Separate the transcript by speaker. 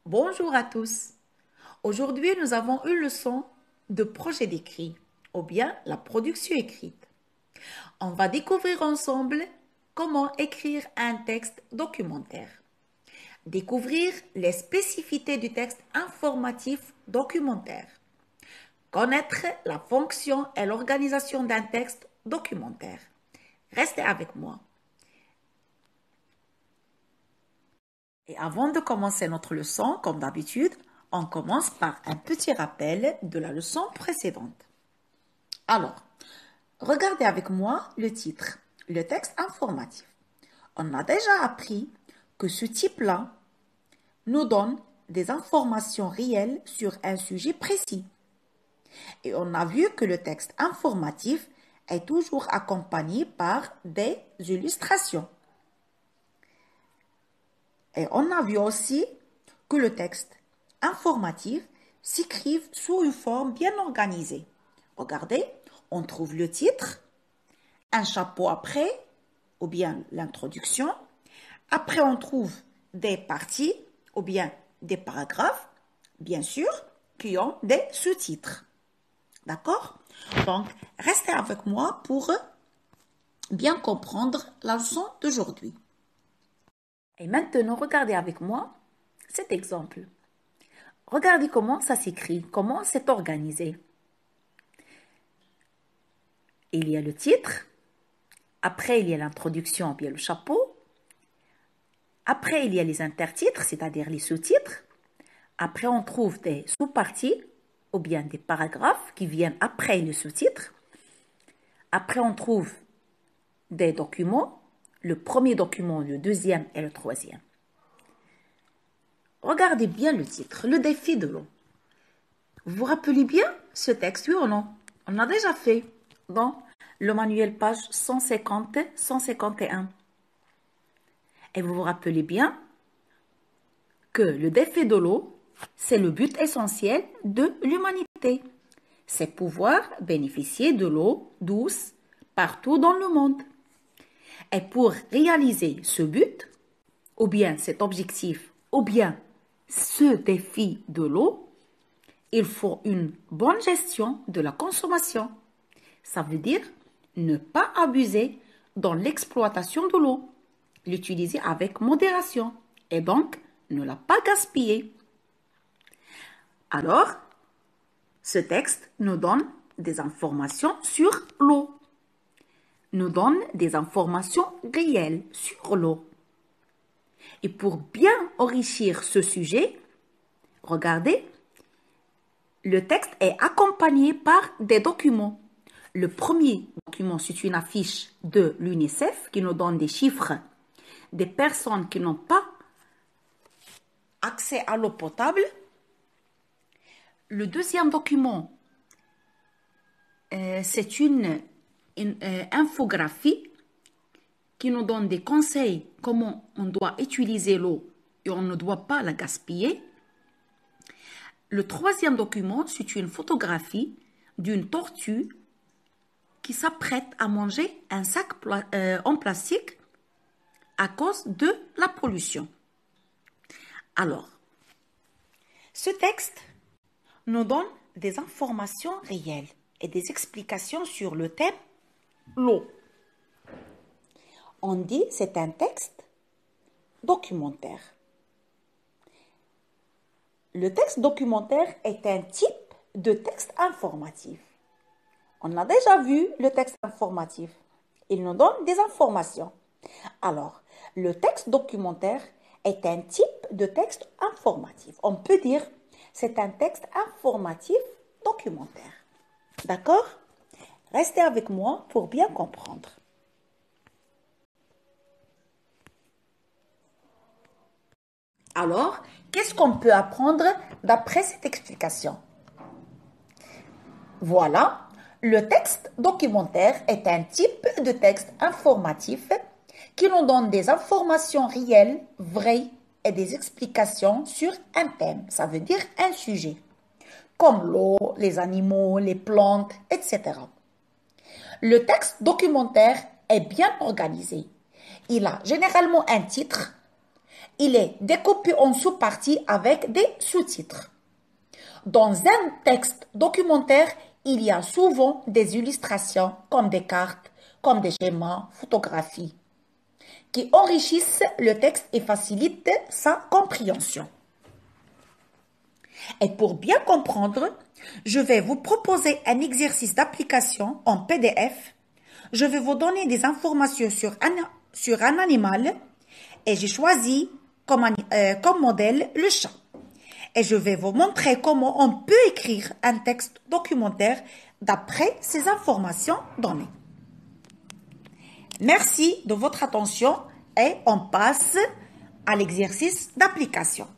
Speaker 1: Bonjour à tous. Aujourd'hui, nous avons une leçon de projet d'écrit ou bien la production écrite. On va découvrir ensemble comment écrire un texte documentaire. Découvrir les spécificités du texte informatif documentaire. Connaître la fonction et l'organisation d'un texte documentaire. Restez avec moi. Et avant de commencer notre leçon, comme d'habitude, on commence par un petit rappel de la leçon précédente. Alors, regardez avec moi le titre, le texte informatif. On a déjà appris que ce type-là nous donne des informations réelles sur un sujet précis. Et on a vu que le texte informatif est toujours accompagné par des illustrations. Et on a vu aussi que le texte informatif s'écrive sous une forme bien organisée. Regardez, on trouve le titre, un chapeau après, ou bien l'introduction. Après, on trouve des parties, ou bien des paragraphes, bien sûr, qui ont des sous-titres. D'accord? Donc, restez avec moi pour bien comprendre la leçon d'aujourd'hui. Et maintenant, regardez avec moi cet exemple. Regardez comment ça s'écrit, comment c'est organisé. Il y a le titre, après il y a l'introduction, bien le chapeau. Après il y a les intertitres, c'est-à-dire les sous-titres. Après on trouve des sous-parties ou bien des paragraphes qui viennent après les sous-titres. Après on trouve des documents, le premier document, le deuxième et le troisième. Regardez bien le titre, le défi de l'eau. Vous vous rappelez bien ce texte, oui ou non? On l'a déjà fait dans le manuel page 150-151. Et vous vous rappelez bien que le défi de l'eau, c'est le but essentiel de l'humanité. C'est pouvoir bénéficier de l'eau douce partout dans le monde. Et pour réaliser ce but, ou bien cet objectif, ou bien ce défi de l'eau, il faut une bonne gestion de la consommation. Ça veut dire ne pas abuser dans l'exploitation de l'eau, l'utiliser avec modération et donc ne la pas gaspiller. Alors, ce texte nous donne des informations sur l'eau, nous donne des informations réelles sur l'eau. Et pour bien enrichir ce sujet, regardez, le texte est accompagné par des documents. Le premier document, c'est une affiche de l'UNICEF qui nous donne des chiffres des personnes qui n'ont pas accès à l'eau potable. Le deuxième document, c'est une infographie qui nous donne des conseils comment on doit utiliser l'eau et on ne doit pas la gaspiller. Le troisième document, c'est une photographie d'une tortue qui s'apprête à manger un sac en plastique à cause de la pollution. Alors, ce texte nous donne des informations réelles et des explications sur le thème l'eau. On dit c'est un texte documentaire. Le texte documentaire est un type de texte informatif. On a déjà vu le texte informatif. Il nous donne des informations. Alors, le texte documentaire est un type de texte informatif. On peut dire c'est un texte informatif documentaire. D'accord? Restez avec moi pour bien comprendre. Alors, qu'est-ce qu'on peut apprendre d'après cette explication? Voilà, le texte documentaire est un type de texte informatif qui nous donne des informations réelles, vraies et des explications sur un thème, ça veut dire un sujet, comme l'eau, les animaux, les plantes, etc. Le texte documentaire est bien organisé. Il a généralement un titre. il est découpé en sous-parties avec des sous-titres. Dans un texte documentaire, il y a souvent des illustrations comme des cartes, comme des schémas, photographies, qui enrichissent le texte et facilitent sa compréhension. Et pour bien comprendre, je vais vous proposer un exercice d'application en PDF. Je vais vous donner des informations sur un animal et j'ai choisi comme modèle le chat. Et je vais vous montrer comment on peut écrire un texte documentaire d'après ces informations données. Merci de votre attention et on passe à l'exercice d'application.